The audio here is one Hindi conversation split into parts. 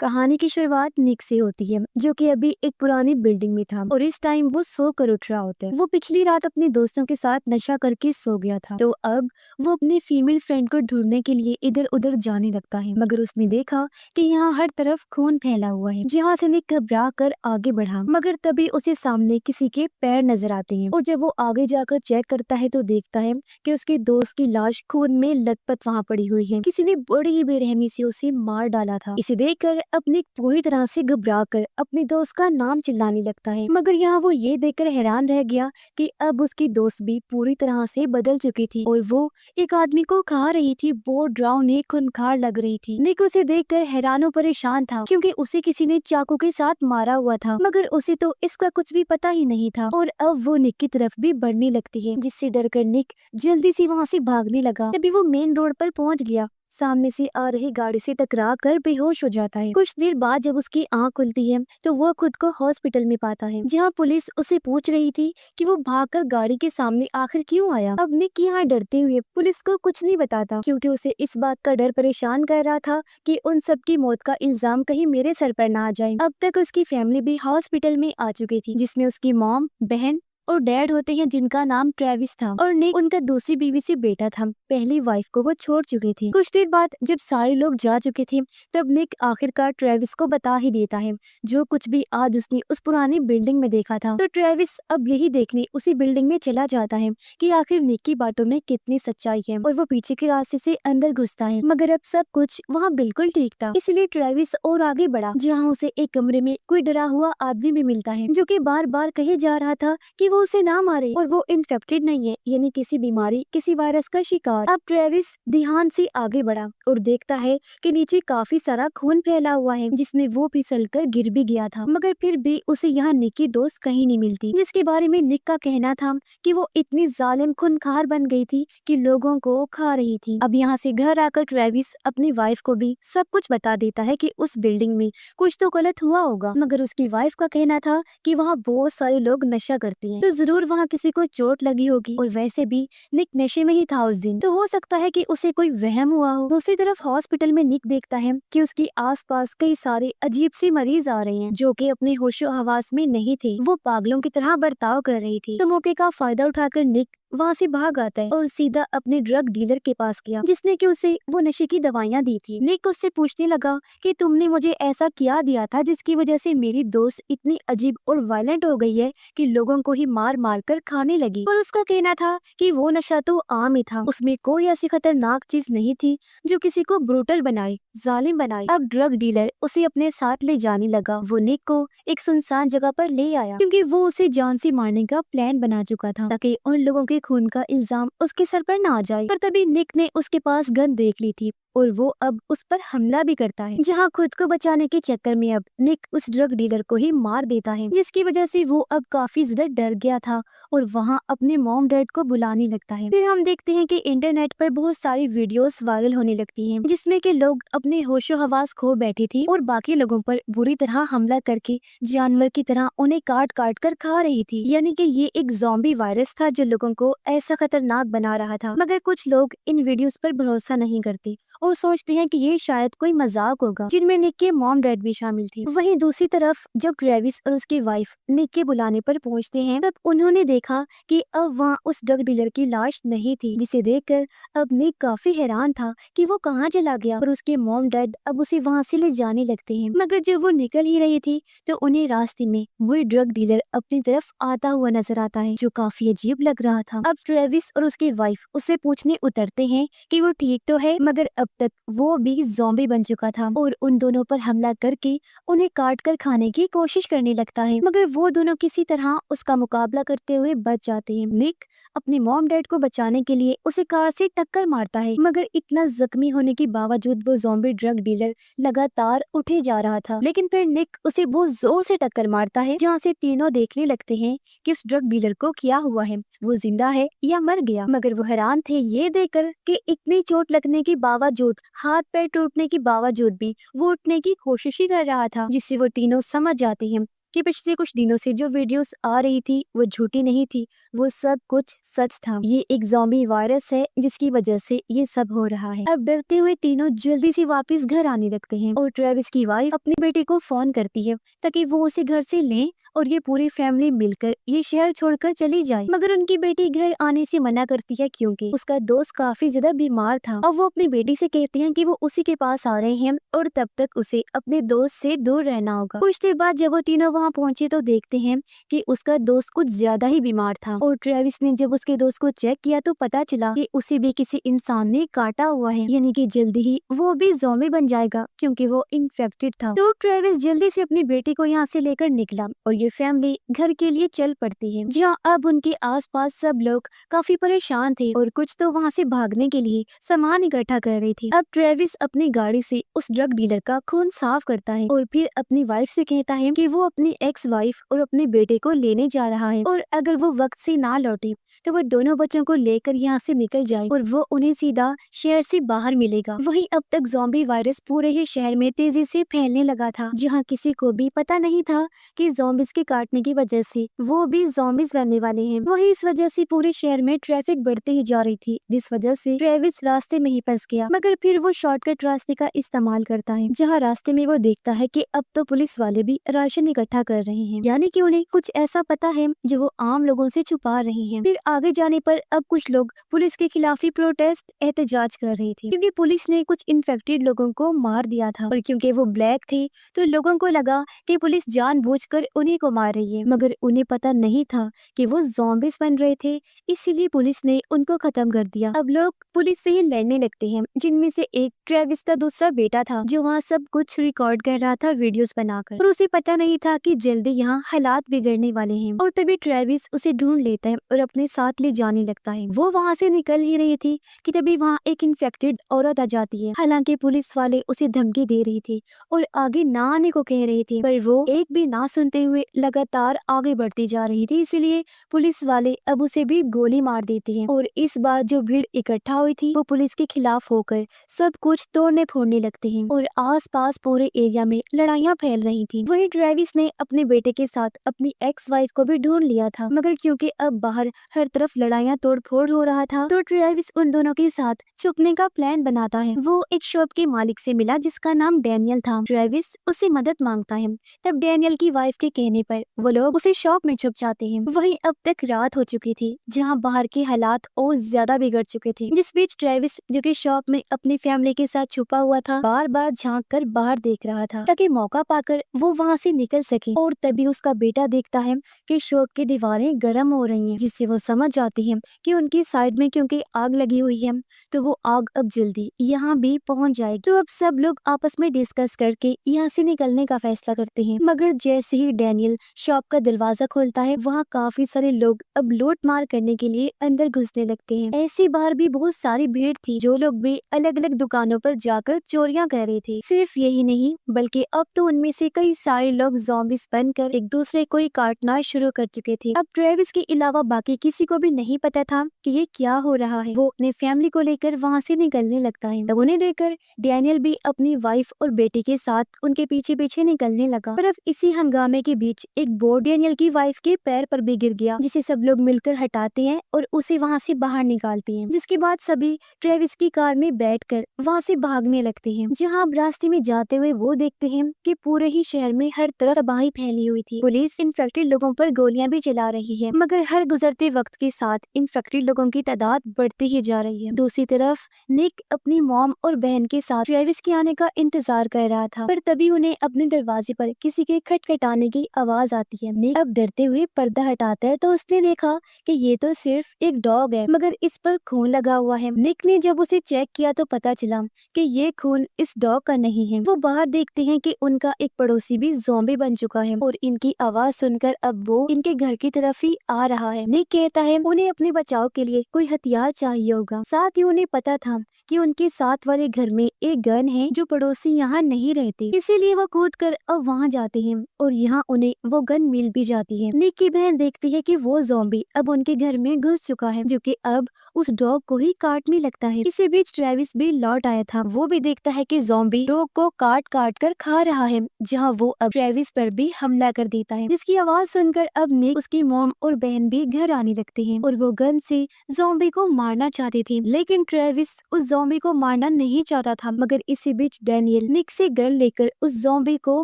कहानी की शुरुआत निक से होती है, जो कि अभी एक पुरानी बिल्डिंग में था और इस टाइम वो सो कर उठ रहा होता है। वो पिछली रात अपने दोस्तों के साथ नशा करके सो गया था, तो अब वो अपनी फीमेल फ्रेंड को ढूंढने के लिए इधर उधर जाने लगता है। मगर उसने देखा कि यहाँ हर तरफ खून फैला हुआ है, जहाँ से निक घबरा कर आगे बढ़ा, मगर तभी उसे सामने किसी के पैर नजर आते हैं। और जब वो आगे जाकर चेक करता है तो देखता है कि उसके दोस्त की लाश खून में लथपथ वहाँ पड़ी हुई है। किसी ने बड़ी ही बेरहमी से उसे मार डाला था। इसे देखकर अपनी पूरी तरह से घबरा कर अपने दोस्त का नाम चिल्लाने लगता है, मगर यहाँ वो ये देखकर हैरान रह गया कि अब उसकी दोस्त भी पूरी तरह से बदल चुकी थी और वो एक आदमी को खा रही थी। वो डरावनी खूंखार लग रही थी। निक उसे देखकर हैरान और परेशान था, क्योंकि उसे किसी ने चाकू के साथ मारा हुआ था, मगर उसे तो इसका कुछ भी पता ही नहीं था। और अब वो निक की तरफ भी बढ़ने लगती है, जिससे डरकर निक जल्दी से वहाँ से भागने लगा। तभी वो मेन रोड पर पहुँच गया। सामने से आ रही गाड़ी से टकरा कर बेहोश हो जाता है। कुछ देर बाद जब उसकी आंख खुलती है तो वो खुद को हॉस्पिटल में पाता है, जहां पुलिस उसे पूछ रही थी कि वो भागकर गाड़ी के सामने आखिर क्यों आया। अब निक यहाँ डरते हुए पुलिस को कुछ नहीं बताता, क्योंकि उसे इस बात का डर परेशान कर रहा था कि उन सब की मौत का इल्जाम कहीं मेरे सर पर ना आ जाए। अब तक उसकी फैमिली भी हॉस्पिटल में आ चुकी थी, जिसमें उसकी मॉम, बहन और डैड होते हैं, जिनका नाम ट्रेविस था, और निक उनका दूसरी बीवी से बेटा था। पहली वाइफ को वो छोड़ चुके थे। कुछ देर बाद जब सारे लोग जा चुके थे, तब निक आखिरकार ट्रेविस को बता ही देता है जो कुछ भी आज उसने उस पुरानी बिल्डिंग में देखा था। तो ट्रेविस अब यही देखने उसी बिल्डिंग में चला जाता है कि आखिर निक की बातों में कितनी सच्चाई है, और वो पीछे के रास्ते से अंदर घुसता है। मगर अब सब कुछ वहाँ बिल्कुल ठीक था, इसलिए ट्रेविस और आगे बढ़ा, जहाँ उसे एक कमरे में कोई डरा हुआ आदमी भी मिलता है, जो कि बार बार कहे जा रहा था कि वो उसे ना मारे और वो इन्फेक्टेड नहीं है, यानी किसी बीमारी, किसी वायरस का शिकार। अब ट्रेविस ध्यान से आगे बढ़ा और देखता है कि नीचे काफी सारा खून फैला हुआ है, जिसमें वो फिसल कर गिर भी गया था। मगर फिर भी उसे यहाँ निक की दोस्त कहीं नहीं मिलती, जिसके बारे में निक का कहना था कि वो इतनी जालिम खूंखार बन गई थी कि लोगों को खा रही थी। अब यहाँ से घर आकर ट्रेविस अपनी वाइफ को भी सब कुछ बता देता है कि उस बिल्डिंग में कुछ तो गलत हुआ होगा। मगर उसकी वाइफ का कहना था कि वहाँ बहुत सारे लोग नशा करते हैं, तो जरूर वहाँ किसी को चोट लगी होगी, और वैसे भी निक नशे में ही था उस दिन, तो हो सकता है कि उसे कोई वहम हुआ हो। दूसरी तरफ हॉस्पिटल में निक देखता है कि उसके आसपास कई सारे अजीब सी मरीज आ रहे हैं, जो कि अपने होशो हवास में नहीं थे। वो पागलों की तरह बर्ताव कर रही थी। तो मौके का फायदा उठाकर निक वहाँ से भाग आता है और सीधा अपने ड्रग डीलर के पास गया, जिसने कि उसे वो नशे की दवाइयाँ दी थी। निक उससे पूछने लगा कि तुमने मुझे ऐसा क्या दिया था जिसकी वजह से मेरी दोस्त इतनी अजीब और वायलेंट हो गई है कि लोगों को ही मार मार कर खाने लगी। और उसका कहना था कि वो नशा तो आम ही था, उसमें कोई ऐसी खतरनाक चीज नहीं थी जो किसी को ब्रूटल बनाए, जालिम बनाए। अब ड्रग डीलर उसे अपने साथ ले जाने लगा। वो निक को एक सुनसान जगह पर ले आया, क्योंकि वो उसे जान से मारने का प्लान बना चुका था, ताकि उन लोगों के खून का इल्जाम उसके सर पर ना आ जाए। पर तभी निक ने उसके पास गन देख ली थी और वो अब उस पर हमला भी करता है, जहाँ खुद को बचाने के चक्कर में अब निक उस ड्रग डीलर को ही मार देता है, जिसकी वजह से वो अब काफी ज्यादा डर गया था और वहाँ अपने मॉम डैड को बुलाने लगता है। फिर हम देखते हैं कि इंटरनेट पर बहुत सारी वीडियोस वायरल होने लगती हैं, जिसमें कि लोग अपने होशो हवास खो बैठे थे और बाकी लोगों पर बुरी तरह हमला करके जानवर की तरह उन्हें काट काट कर खा रही थी। यानी कि ये एक ज़ॉम्बी वायरस था जो लोगों को ऐसा खतरनाक बना रहा था। मगर कुछ लोग इन वीडियोस पर भरोसा नहीं करते और सोचते हैं कि ये शायद कोई मजाक होगा, जिनमें निक के मॉम डैड भी शामिल थे। वहीं दूसरी तरफ जब ट्रेविस और उसकी वाइफ निक के बुलाने पर पहुंचते हैं, तब उन्होंने देखा कि अब वहाँ उस ड्रग डीलर की लाश नहीं थी, जिसे देखकर अब निक काफी हैरान था कि वो कहाँ चला गया। और उसके मॉम डैड अब उसे वहाँ से ले जाने लगते हैं, मगर जब वो निकल ही रही थी तो उन्हें रास्ते में वही ड्रग डीलर अपनी तरफ आता हुआ नजर आता है, जो काफी अजीब लग रहा था। अब ट्रेविस और उसकी वाइफ उससे पूछने उतरते हैं कि वो ठीक तो है, मगर अब तक वो भी ज़ॉम्बी बन चुका था और उन दोनों पर हमला करके उन्हें काट कर खाने की कोशिश करने लगता है। मगर वो दोनों किसी तरह उसका मुकाबला करते हुए बच जाते हैं। निक अपने मॉम डैड को बचाने के लिए उसे कार से टक्कर मारता है, मगर इतना जख्मी होने के बावजूद वो ज़ॉम्बी ड्रग डीलर लगातार उठे जा रहा था। लेकिन फिर निक उसे बहुत जोर से टक्कर मारता है, जहाँ से तीनों देखने लगते हैं कि उस ड्रग डीलर को क्या हुआ है, वो जिंदा है या मर गया। मगर वो हैरान थे ये देखकर कि इतनी चोट लगने के बावजूद, हाथ पैर टूटने के बावजूद भी वो उठने की कोशिश ही कर रहा था, जिससे वो तीनों समझ जाते हैं कि पिछले कुछ दिनों से जो वीडियोस आ रही थी वो झूठी नहीं थी, वो सब कुछ सच था। ये एक ज़ॉम्बी वायरस है जिसकी वजह से ये सब हो रहा है। अब डरते हुए तीनों जल्दी से वापस घर आने लगते हैं और ट्रेविस की वाइफ अपने बेटे को फोन करती है ताकि वो उसे घर से ले और ये पूरी फैमिली मिलकर ये शहर छोड़कर चली जाए। मगर उनकी बेटी घर आने से मना करती है क्योंकि उसका दोस्त काफी ज्यादा बीमार था और वो अपनी बेटी से कहती है कि वो उसी के पास आ रहे हैं और तब तक उसे अपने दोस्त से दूर रहना होगा। कुछ देर बाद जब वो तीनों वहाँ पहुँचे तो देखते हैं कि उसका दोस्त कुछ ज्यादा ही बीमार था और ट्रेविस ने जब उसके दोस्त को चेक किया तो पता चला कि उसे भी किसी इंसान ने काटा हुआ है, यानी कि जल्दी ही वो भी ज़ॉम्बी बन जाएगा क्योंकि वो इन्फेक्टेड था। तो ट्रेविस जल्दी से अपनी बेटी को यहाँ से लेकर निकला और ये फैमिली घर के लिए चल पड़ती है, जहाँ अब उनके आसपास सब लोग काफी परेशान थे और कुछ तो वहाँ से भागने के लिए सामान इकट्ठा कर रही थी। अब ट्रेविस अपनी गाड़ी से उस ड्रग डीलर का खून साफ करता है और फिर अपनी वाइफ से कहता है कि वो अपनी एक्स वाइफ और अपने बेटे को लेने जा रहा है और अगर वो वक्त से ना लौटे तो वो दोनों बच्चों को लेकर यहाँ से निकल जाए और वो उन्हें सीधा शहर से बाहर मिलेगा। वहीं अब तक ज़ॉम्बी वायरस पूरे ही शहर में तेजी से फैलने लगा था, जहाँ किसी को भी पता नहीं था कि ज़ॉम्बीज के काटने की वजह से वो भी ज़ॉम्बीज बनने वाले हैं। वहीं इस वजह से पूरे शहर में ट्रैफिक बढ़ती ही जा रही थी, जिस वजह से ट्रेविस रास्ते में ही फंस गया। मगर फिर वो शॉर्टकट रास्ते का इस्तेमाल करता है, जहाँ रास्ते में वो देखता है कि अब तो पुलिस वाले भी राशन इकट्ठा कर रहे हैं, यानी कि उन्हें कुछ ऐसा पता है जो वो आम लोगों से छुपा रहे हैं। फिर आगे जाने पर अब कुछ लोग पुलिस के खिलाफ ही प्रोटेस्ट एहतजाज कर रहे थे क्योंकि पुलिस ने कुछ इन्फेक्टेड लोगों को मार दिया था और क्योंकि वो ब्लैक थे तो लोगों को लगा कि पुलिस जानबूझकर उन्हीं को मार रही है, मगर उन्हें पता नहीं था कि वो ज़ॉम्बीज बन रहे थे, इसीलिए पुलिस ने उनको खत्म कर दिया। अब लोग पुलिस से ही लड़ने लगते हैं, जिनमें से एक ट्रेविस का दूसरा बेटा था जो वहाँ सब कुछ रिकॉर्ड कर रहा था वीडियोस बनाकर, और उसे पता नहीं था कि जल्दी यहाँ हालात बिगड़ने वाले हैं। और तभी ट्रेविस उसे ढूंढ लेता है और अपने साथ ले जाने लगता है। वो वहाँ से निकल ही रही थी कि तभी वहाँ एक इन्फेक्टेड औरत आ जाती है। हालांकि पुलिस वाले उसे धमकी दे रही थी और आगे ना आने को कह रही थी, पर वो एक भी ना सुनते हुए लगातार आगे बढ़ती जा रही थी, इसलिए पुलिस वाले अब उसे भी गोली मार देती हैं। और इस बार जो भीड़ इकट्ठा हुई थी वो पुलिस के खिलाफ होकर सब कुछ तोड़ने फोड़ने लगते हैं और आसपास पूरे एरिया में लड़ाइयाँ फैल रही थी। वहीं ट्रेविस ने अपने बेटे के साथ अपनी एक्स वाइफ को भी ढूंढ लिया था, मगर क्योंकि अब बाहर हर तरफ लड़ाइयाँ तोड़फोड़ हो रहा था तो ट्रेविस उन दोनों के साथ छुपने का प्लान बनाता है। वो एक शॉप के मालिक से मिला जिसका नाम डैनियल था। ट्रेविस उससे मदद मांगता है, तब डैनियल की वाइफ के कहने पर वो लोग उसे शॉप में छुप जाते हैं। वहीं अब तक रात हो चुकी थी, जहां बाहर के हालात और ज्यादा बिगड़ चुके थे, जिस बीच ट्रेविस जो कि शॉप में अपनी फैमिली के साथ छुपा हुआ था बार बार झांक कर बाहर देख रहा था ताकि मौका पाकर वो वहाँ से निकल सके। और तभी उसका बेटा देखता है कि शॉप की दीवारें गर्म हो रही हैं, जिससे वो समझ जाती है कि उनकी साइड में क्योंकि आग लगी हुई है तो वो आग अब जल्दी यहाँ भी पहुँच जाएगी। तो अब सब लोग आपस में डिस्कस करके यहाँ से निकलने का फैसला करते हैं। मगर जैसे ही डैनियल शॉप का दरवाजा खोलता है वहाँ काफी सारे लोग अब लूट मार करने के लिए अंदर घुसने लगते हैं। ऐसी बार भी बहुत सारी भीड़ थी, जो लोग भी अलग अलग दुकानों पर जाकर चोरियां कर रहे थे। सिर्फ यही नहीं बल्कि अब तो उनमें से कई सारे लोग ज़ॉम्बीज बनकर एक दूसरे को ही काटना शुरू कर चुके थे। अब ट्रेविस के अलावा बाकी किसी को भी नहीं पता था कि ये क्या हो रहा है। वो अपने फैमिली को लेकर वहाँ से निकलने लगता है। तब उन्हें देखकर डैनियल भी अपनी वाइफ और बेटी के साथ उनके पीछे पीछे निकलने लगा। पर अब इसी हंगामे के बीच एक बोर्ड डैनियल की वाइफ के पैर पर भी गिर गया, जिसे सब लोग मिलकर हटाते हैं और उसे वहाँ से बाहर निकालते हैं। जिसके बाद सभी ट्रेविस की कार में बैठकर वहाँ से भागने लगते हैं। जहाँ अब रास्ते में जाते हुए वो देखते हैं कि पूरे ही शहर में हर तरफ तबाही फैली हुई थी। पुलिस इन्फेक्टेड लोगों पर गोलियां भी चला रही है, मगर हर गुजरते वक्त के साथ इन्फेक्टेड लोगों की तादाद बढ़ती ही जा रही है। दूसरी तरफ निक अपनी मॉम और बहन के साथ ट्रेविस के आने का इंतजार कर रहा था, पर तभी उन्हें अपने दरवाजे पर किसी के खटखटाने की आवाज आती है। निक अब डरते हुए पर्दा हटाता है तो उसने देखा कि ये तो सिर्फ एक डॉग है, मगर इस पर खून लगा हुआ है। निक ने जब उसे चेक किया तो पता चला कि ये खून इस डॉग का नहीं है। वो बाहर देखते हैं कि उनका एक पड़ोसी भी ज़ॉम्बी बन चुका है और इनकी आवाज सुनकर अब वो इनके घर की तरफ ही आ रहा है। निक कहता है उन्हें अपने बचाव के लिए कोई हथियार चाहिए होगा। साथ ही उन्हें पता था कि उनके साथ वाले घर में एक गन है जो पड़ोसी यहाँ नहीं रहते, इसीलिए वो कूद कर अब वहाँ जाते हैं और यहाँ उन्हें वो गन मिल भी जाती है। निक की बहन देखती है कि वो ज़ॉम्बी अब उनके घर में घुस चुका है, जो कि अब उस डॉग को ही काटने लगता है। इसी बीच ट्रेविस भी लौट आया था। वो भी देखता है कि ज़ॉम्बी डॉग को काट काट कर खा रहा है, जहाँ वो अब ट्रेविस पर भी हमला कर देता है, जिसकी आवाज सुनकर अब निक, उसकी मॉम और बहन भी घर आने लगते हैं और वो गन से ज़ॉम्बी को मारना चाहते थे, लेकिन ट्रेविस उस ज़ॉम्बी को मारना नहीं चाहता था। मगर इसी बीच डैनियल निक से गन लेकर उस ज़ॉम्बी को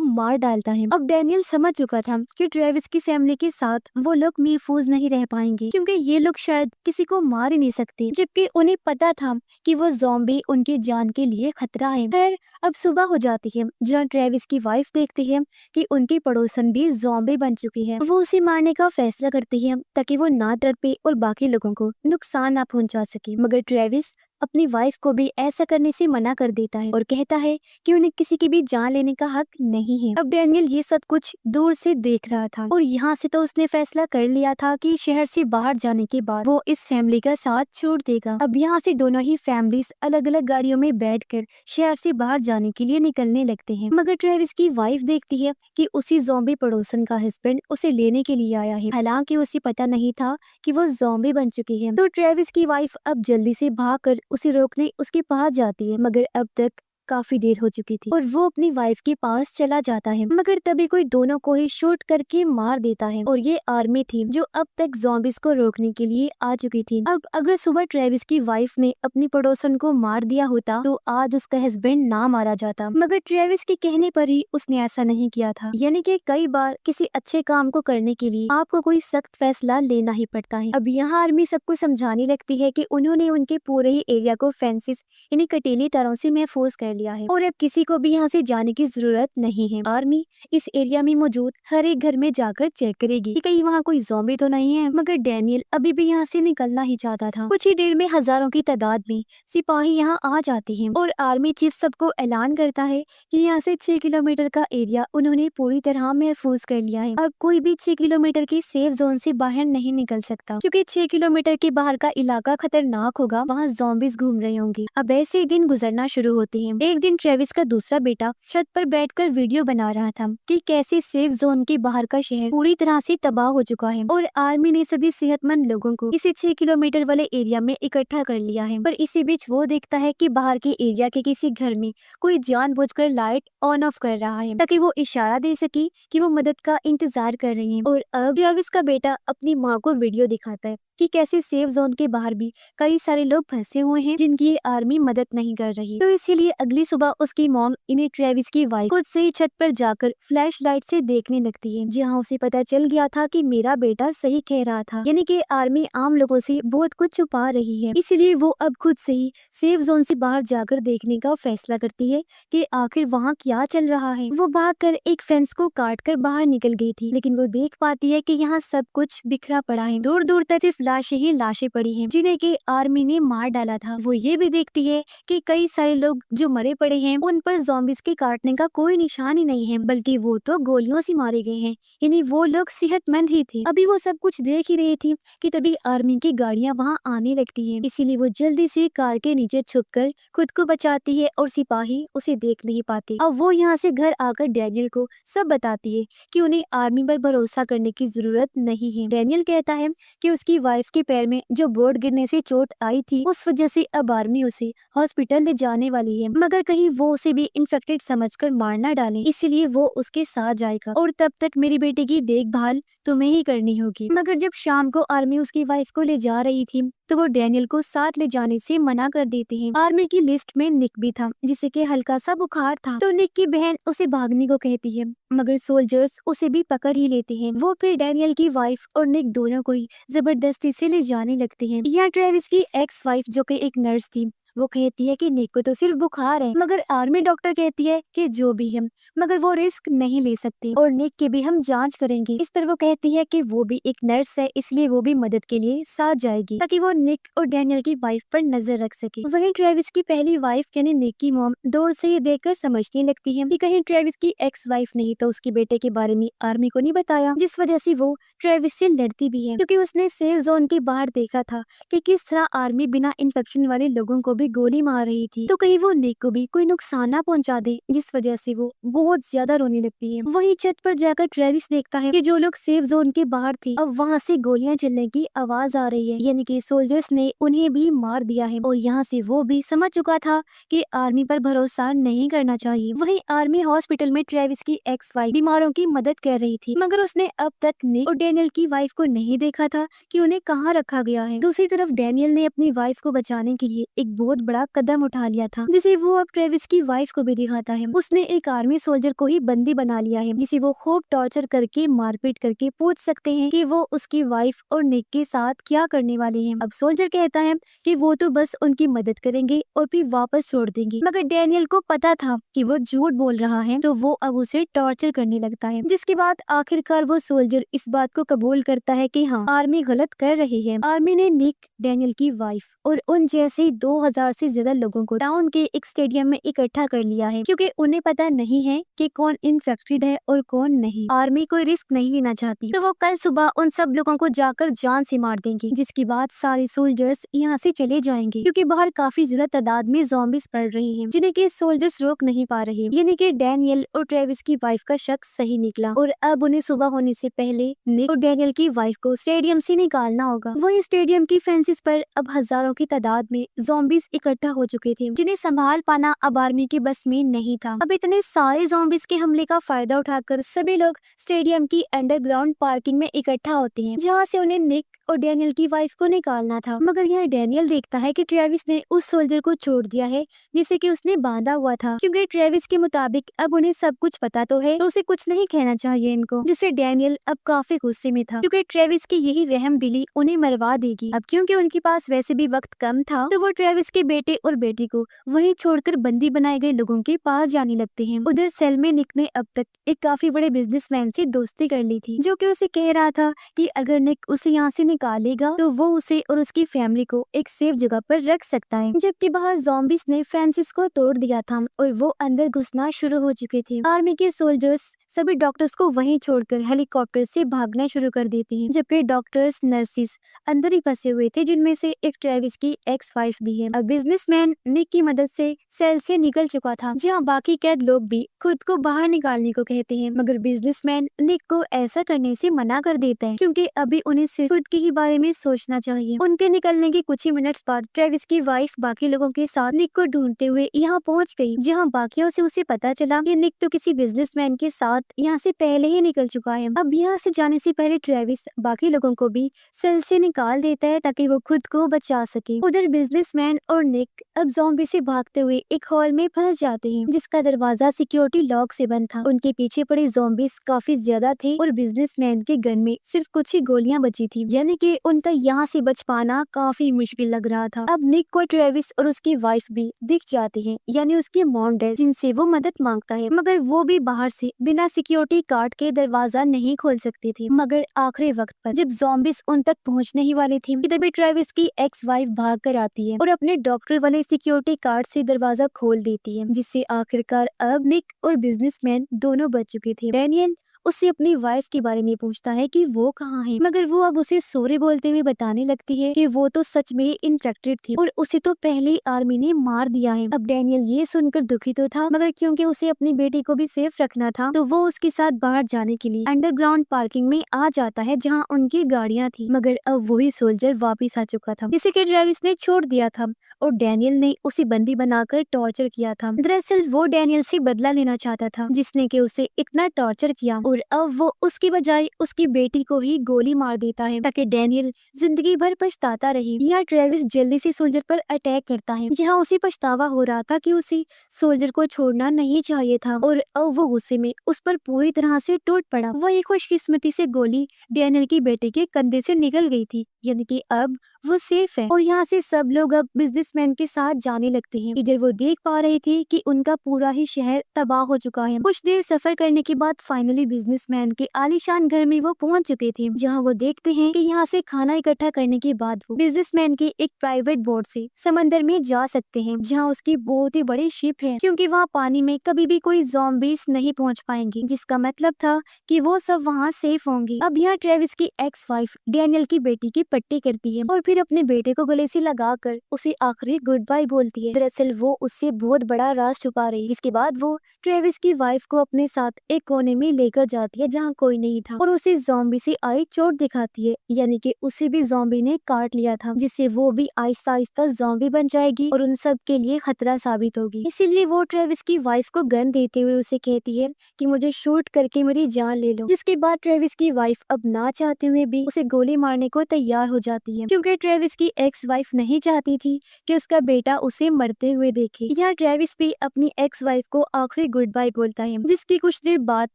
मार डालता है। अब डैनियल समझ चुका था कि ट्रेविस की फैमिली के साथ वो लोग महफूज नहीं रह पाएंगे, क्योंकि ये लोग शायद किसी को मार ही नहीं सकते, जबकि उन्हें पता था कि वो ज़ॉम्बी उनकी जान के लिए खतरा है। खैर अब सुबह हो जाती है, जहाँ ट्रेविस की वाइफ देखती है कि उनकी पड़ोसन भी ज़ॉम्बी बन चुकी है। वो उसे मारने का फैसला करती है ताकि वो ना तड़पे और बाकी लोगों को नुकसान ना पहुंचा सके। मगर ट्रेविस अपनी वाइफ को भी ऐसा करने से मना कर देता है और कहता है कि उन्हें किसी की भी जान लेने का हक नहीं है। अब डैनियल ये सब कुछ दूर से देख रहा था और यहाँ से तो उसने फैसला कर लिया था कि शहर से बाहर जाने के बाद वो इस फैमिली का साथ छोड़ देगा। अब यहाँ से दोनों ही फैमिलीज अलग अलग गाड़ियों में बैठकर शहर से बाहर जाने के लिए निकलने लगते हैं। मगर ट्रेविस की वाइफ देखती है कि उसी ज़ॉम्बी पड़ोसन का हस्बैंड उसे लेने के लिए आया है, हालांकि उसे पता नहीं था कि वो ज़ॉम्बी बन चुकी है। तो ट्रेविस की वाइफ अब जल्दी से भागकर उसे रोकने उसके पास जाती है, मगर अब तक काफी देर हो चुकी थी और वो अपनी वाइफ के पास चला जाता है। मगर तभी कोई दोनों को ही शूट करके मार देता है और ये आर्मी थी जो अब तक ज़ॉम्बीज को रोकने के लिए आ चुकी थी। अब अगर सुबह ट्रेविस की वाइफ ने अपनी पड़ोसन को मार दिया होता तो आज उसका हस्बैंड ना मारा जाता, मगर ट्रेविस के कहने पर ही उसने ऐसा नहीं किया था। यानी कि कई बार किसी अच्छे काम को करने के लिए आपको कोई सख्त फैसला लेना ही पड़ता है। अब यहाँ आर्मी सबको समझाने लगती है कि उन्होंने उनके पूरे ही एरिया को फेंसेस यानी कटीली तारों से महफूज कर लिया है और अब किसी को भी यहाँ से जाने की जरूरत नहीं है। आर्मी इस एरिया में मौजूद हर एक घर में जाकर चेक करेगी कि कहीं वहाँ कोई ज़ॉम्बी तो नहीं है। मगर डैनियल अभी भी यहाँ से निकलना ही चाहता था। कुछ ही देर में हजारों की तादाद में सिपाही यहाँ आ जाते हैं और आर्मी चीफ सबको ऐलान करता है कि यहाँ से 6 किलोमीटर का एरिया उन्होंने पूरी तरह महफूज कर लिया है। अब कोई भी 6 किलोमीटर की सेफ जोन से बाहर नहीं निकल सकता, क्योंकि 6 किलोमीटर के बाहर का इलाका खतरनाक होगा, वहाँ ज़ॉम्बीज घूम रहे होंगे। अब ऐसे ही दिन गुजरना शुरू होते हैं। एक दिन ट्रेविस का दूसरा बेटा छत पर बैठकर वीडियो बना रहा था कि कैसे सेफ जोन के बाहर का शहर पूरी तरह से तबाह हो चुका है और आर्मी ने सभी सेहतमंद लोगों को इसी 6 किलोमीटर वाले एरिया में इकट्ठा कर लिया है। पर इसी बीच वो देखता है कि बाहर के एरिया के किसी घर में कोई जानबूझकर लाइट ऑन ऑफ कर रहा है ताकि वो इशारा दे सके कि वो मदद का इंतजार कर रहे हैं। और अब ट्रेविस का बेटा अपनी माँ को वीडियो दिखाता है कि कैसे सेफ जोन के बाहर भी कई सारे लोग फंसे हुए हैं जिनकी आर्मी मदद नहीं कर रही। तो इसीलिए अगली सुबह उसकी मॉम इन्हें ट्रेविस की वाइफ खुद से ही छत पर जाकर फ्लैश लाइट से देखने लगती है, जहां उसे पता चल गया था कि मेरा बेटा सही कह रहा था, यानी कि आर्मी आम लोगों से बहुत कुछ छुपा रही है। इसीलिए वो अब खुद से ही सेफ जोन से बाहर जाकर देखने का फैसला करती है कि आखिर वहाँ क्या चल रहा है। वो भागकर एक फेंस को काट कर बाहर निकल गई थी, लेकिन वो देख पाती है कि यहाँ सब कुछ बिखरा पड़ा है, दूर दूर तक सिर्फ लाशें ही लाशें पड़ी हैं जिन्हें कि आर्मी ने मार डाला था। वो ये भी देखती है कि कई सारे लोग जो मरे पड़े हैं उन पर ज़ॉम्बीज के काटने का कोई निशान ही नहीं है, बल्कि वो तो गोलियों से मारे गए हैं, यानी वो लोग सेहतमंद ही थे। अभी वो सब कुछ देख ही रही थी कि तभी आर्मी की गाड़ियां वहां आने लगती हैं। इसीलिए वो जल्दी से कार के नीचे छुपकर खुद को बचाती है और सिपाही उसे देख नहीं पाते। अब वो यहाँ से घर आकर डैनियल को सब बताती है कि उन्हें आर्मी पर भरोसा करने की जरूरत नहीं है। डैनियल कहता है कि उसकी वाइफ के पैर में जो बोर्ड गिरने से चोट आई थी उस वजह से अब आर्मी उसे हॉस्पिटल ले जाने वाली है, मगर कहीं वो उसे भी इन्फेक्टेड समझकर मार ना डाले, इसीलिए वो उसके साथ जाएगा और तब तक मेरी बेटे की देखभाल तुम्हें ही करनी होगी। मगर जब शाम को आर्मी उसकी वाइफ को ले जा रही थी तो वो डैनियल को साथ ले जाने से मना कर देते हैं। आर्मी की लिस्ट में निक भी था, जिसे कि हल्का सा बुखार था, तो निक की बहन उसे भागने को कहती है, मगर सोल्जर्स उसे भी पकड़ ही लेते हैं। वो फिर डैनियल की वाइफ और निक दोनों को ही जबरदस्ती से ले जाने लगते हैं। यहाँ ट्रेविस की एक्स वाइफ जो कि एक नर्स थी वो कहती है कि निक को तो सिर्फ बुखार है, मगर आर्मी डॉक्टर कहती है कि जो भी है, मगर वो रिस्क नहीं ले सकती और निक की भी हम जांच करेंगे। इस पर वो कहती है कि वो भी एक नर्स है, इसलिए वो भी मदद के लिए साथ जाएगी ताकि वो निक और डैनियल की वाइफ पर नजर रख सके। वहीं ट्रेविस की पहली वाइफ यानी निक की मॉम दूर से ये देखकर समझने लगती है कि कहीं ट्रेविस की एक्स वाइफ नहीं तो उसके बेटे के बारे में आर्मी को नहीं बताया, जिस वजह से वो ट्रेविस से लड़ती भी है क्योंकि उसने सेफ जोन के बाहर देखा था कि किस तरह आर्मी बिना इन्फेक्शन वाले लोगों को भी गोली मार रही थी, तो कहीं वो निक को भी कोई नुकसान ना पहुंचा दे, जिस वजह से वो बहुत ज्यादा रोने लगती है। वहीं छत पर जाकर ट्रेविस देखता है कि जो लोग सेफ जोन के बाहर थे अब वहां से गोलियां चलने की आवाज आ रही है, यानी कि सोल्जर्स ने उन्हें भी मार दिया है और यहाँ से वो भी समझ चुका था कि आर्मी पर भरोसा नहीं करना चाहिए। वहीं आर्मी हॉस्पिटल में ट्रेविस की एक्स वाइफ बीमारों की मदद कर रही थी, मगर उसने अब तक निक और डैनियल की वाइफ को नहीं देखा था कि उन्हें कहाँ रखा गया है। दूसरी तरफ डैनियल ने अपनी वाइफ को बचाने के लिए एक बहुत बड़ा कदम उठा लिया था, जिसे वो अब ट्रेविस की वाइफ को भी दिखाता है। उसने एक आर्मी सोल्जर को ही बंदी बना लिया है, जिसे वो खूब टॉर्चर करके मारपीट करके पूछ सकते हैं कि वो उसकी वाइफ और निक के साथ क्या करने वाले हैं। अब सोल्जर कहता है कि वो तो बस उनकी मदद करेंगे और फिर वापस छोड़ देंगे, मगर डैनियल को पता था कि वो झूठ बोल रहा है, तो वो अब उसे टॉर्चर करने लगता है, जिसके बाद आखिरकार वो सोल्जर इस बात को कबूल करता है कि हाँ आर्मी गलत कर रही है। आर्मी ने निक, डैनियल की वाइफ और उन जैसे 2000 से ज्यादा लोगों को टाउन के एक स्टेडियम में इकट्ठा कर लिया है, क्योंकि उन्हें पता नहीं है कि कौन इन्फेक्टेड है और कौन नहीं। आर्मी कोई रिस्क नहीं लेना चाहती, तो वो कल सुबह उन सब लोगों को जाकर जान से मार देंगे, जिसके बाद सारे सोल्जर्स यहाँ से चले जाएंगे, क्योंकि बाहर काफी ज्यादा तादाद में ज़ॉम्बीज पड़ रहे हैं, जिन्हें के सोल्जर्स रोक नहीं पा रहे। यानी कि डैनियल और ट्रेविस की वाइफ का शक सही निकला और अब उन्हें सुबह होने से पहले निक और डैनियल की वाइफ को स्टेडियम से निकालना होगा। वही स्टेडियम की फेंसेस पर अब हजारों की तादाद में ज़ॉम्बीज इकट्ठा हो चुके थे, जिन्हें संभाल पाना अब आर्मी के बस में नहीं था। अब इतने सारे ज़ॉम्बीज के हमले का फायदा उठाकर सभी लोग स्टेडियम की अंडरग्राउंड पार्किंग में इकट्ठा होते हैं, जहाँ से उन्हें निक और डैनियल की वाइफ को निकालना था। मगर यहाँ डैनियल देखता है कि ट्रेविस ने उस सोल्जर को छोड़ दिया है जिसे कि उसने बांधा हुआ था, क्योंकि ट्रेविस के मुताबिक अब उन्हें सब कुछ पता तो है, तो उसे कुछ नहीं कहना चाहिए इनको, जिससे डैनियल अब काफी गुस्से में था, क्योंकि ट्रेविस की यही रहम दिली उन्हें मरवा देगी। अब क्योंकि उनके पास वैसे भी वक्त कम था, तो वो ट्रेविस के बेटे और बेटी को वहीं छोड़कर बंदी बनाए गए लोगों के पास जाने लगते हैं। उधर सेल में निक ने अब तक एक काफी बड़े बिजनेसमैन से दोस्ती कर ली थी, जो कि उसे कह रहा था कि अगर निक उसे यहाँ से निकालेगा तो वो उसे और उसकी फैमिली को एक सेफ जगह पर रख सकता है। जबकि बाहर ज़ॉम्बीज ने फेंसेस को तोड़ दिया था और वो अंदर घुसना शुरू हो चुके थे। आर्मी के सोल्जर्स सभी डॉक्टर्स को वहीं छोड़कर हेलीकॉप्टर से भागना शुरू कर देते हैं, जबकि डॉक्टर्स नर्सिस अंदर ही फंसे हुए थे, जिनमें से एक ट्रेविस की एक्स वाइफ भी है। अब बिजनेसमैन निक की मदद से सेल से निकल चुका था, जहाँ बाकी कैद लोग भी खुद को बाहर निकालने को कहते हैं, मगर बिजनेसमैन निक को ऐसा करने से मना कर देता है, क्योंकि अभी उन्हें सिर्फ खुद के ही बारे में सोचना चाहिए। उनके निकलने के कुछ ही मिनट्स बाद ट्रेविस की वाइफ बाकी लोगों के साथ निक को ढूंढते हुए यहाँ पहुँच गई, जहाँ बाकियों से उसे पता चला कि निक तो किसी बिजनेसमैन के साथ यहाँ से पहले ही निकल चुका है। अब यहाँ से जाने से पहले ट्रेविस बाकी लोगों को भी सेल से निकाल देता है ताकि वो खुद को बचा सके। उधर बिजनेसमैन और निक अब ज़ॉम्बी से भागते हुए एक हॉल में फंस जाते हैं, जिसका दरवाजा सिक्योरिटी लॉक से बंद था। उनके पीछे पड़े ज़ॉम्बीज काफी ज्यादा थे और बिजनेसमैन के गन में सिर्फ कुछ ही गोलियां बची थी, यानी कि उनका यहाँ से बच पाना काफी मुश्किल लग रहा था। अब निक को ट्रेविस और उसकी वाइफ भी दिख जाते हैं, यानी उसकी मॉम डैड, जिनसे वो मदद मांगता है, मगर वो भी बाहर से बिना सिक्योरिटी कार्ड के दरवाजा नहीं खोल सकते थे। मगर आखिरी वक्त पर जब ज़ॉम्बीज उन तक पहुँचने ही वाले थे, तभी ट्रेविस की एक्स वाइफ भाग कर आती है और अपने डॉक्टर वाले सिक्योरिटी कार्ड से दरवाजा खोल देती है, जिससे आखिरकार अब निक और बिजनेसमैन दोनों बच चुके थे। डैनियल उससे अपनी वाइफ के बारे में पूछता है कि वो कहाँ है, मगर वो अब उसे सॉरी बोलते हुए बताने लगती है कि वो तो सच में इन्फेक्टेड थी और उसे तो पहले ही आर्मी ने मार दिया है। अब डैनियल ये सुनकर दुखी तो था, मगर क्योंकि उसे अपनी बेटी को भी सेफ रखना था, तो वो उसके साथ बाहर जाने के लिए अंडरग्राउंड पार्किंग में आ जाता है, जहाँ उनकी गाड़ियाँ थी। मगर अब वही सोल्जर वापिस आ चुका था, जिसे कि ट्रेविस ने छोड़ दिया था और डैनियल ने उसे बंदी बनाकर टॉर्चर किया था। दरअसल वो डैनियल से बदला लेना चाहता था, जिसने कि उसे इतना टॉर्चर किया और अब वो उसकी बजाय उसकी बेटी को ही गोली मार देता है ताकि डैनियल जिंदगी भर पछताता रहे। यहाँ ट्रेविस जल्दी से सोल्जर पर अटैक करता है। यहाँ उसे पछतावा हो रहा था कि उसे सोल्जर को छोड़ना नहीं चाहिए था और अब वो गुस्से में उस पर पूरी तरह से टूट पड़ा। वही खुशकिस्मती से गोली डैनियल की बेटे के कंधे से निकल गई थी, यानी कि अब वो सेफ है। और यहाँ से सब लोग अब बिजनेसमैन के साथ जाने लगते हैं। इधर वो देख पा रहे थे कि उनका पूरा ही शहर तबाह हो चुका है। कुछ देर सफर करने के बाद फाइनली बिजनेसमैन के आलीशान घर में वो पहुंच चुके थे, जहाँ वो देखते हैं कि यहाँ से खाना इकट्ठा करने के बाद वो बिजनेसमैन के एक प्राइवेट बोट से समंदर में जा सकते हैं, जहाँ उसकी बहुत ही बड़ी शिप है, क्योंकि वहाँ पानी में कभी भी कोई ज़ॉम्बीज नहीं पहुँच पाएंगे, जिसका मतलब था कि वो सब वहाँ सेफ होंगे। अब यहाँ ट्रेविस की एक्स वाइफ डैनियल की बेटी की पट्टी करती है और फिर अपने बेटे को गले से लगाकर उसे आखिरी गुड बाय बोलती है। दरअसल वो उससे बहुत बड़ा राज छुपा रही है, जिसके बाद वो ट्रेविस की वाइफ को अपने साथ एक कोने में लेकर जाती है जहाँ कोई नहीं था और उसे ज़ॉम्बी से आई चोट दिखाती है, यानी कि उसे भी ज़ॉम्बी ने काट लिया था, जिससे वो भी आहिस्ता आहिस्ता ज़ॉम्बी बन जाएगी और उन सब के लिए खतरा साबित होगी। इसीलिए वो ट्रेविस की वाइफ को गन देते हुए उसे कहती है कि मुझे शूट करके मेरी जान ले लो, जिसके बाद ट्रेविस की वाइफ अब ना चाहते हुए भी उसे गोली मारने को तैयार हो जाती है, क्योंकि ट्रेविस की एक्स वाइफ नहीं चाहती थी कि उसका बेटा उसे मरते हुए देखे। यहाँ ट्रेविस भी अपनी एक्स वाइफ को आखिरी गुड बाय बोलता है, जिसकी कुछ देर बाद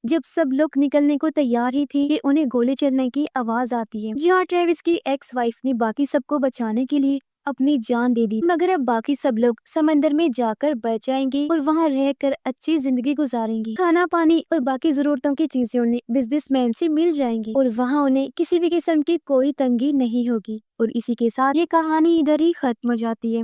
जब सब लोग निकलने को तैयार ही थे कि उन्हें गोली चलने की आवाज आती है। जहाँ ट्रेविस की एक्स वाइफ ने बाकी सबको बचाने के लिए अपनी जान दे दी, मगर अब बाकी सब लोग समंदर में जाकर बच जाएंगे और वहाँ रहकर अच्छी जिंदगी गुजारेंगे। खाना पानी और बाकी जरूरतों की चीजें उन्हें बिजनेसमैन से मिल जाएंगी और वहाँ उन्हें किसी भी किस्म की कोई तंगी नहीं होगी। और इसी के साथ ये कहानी इधर ही खत्म हो जाती है।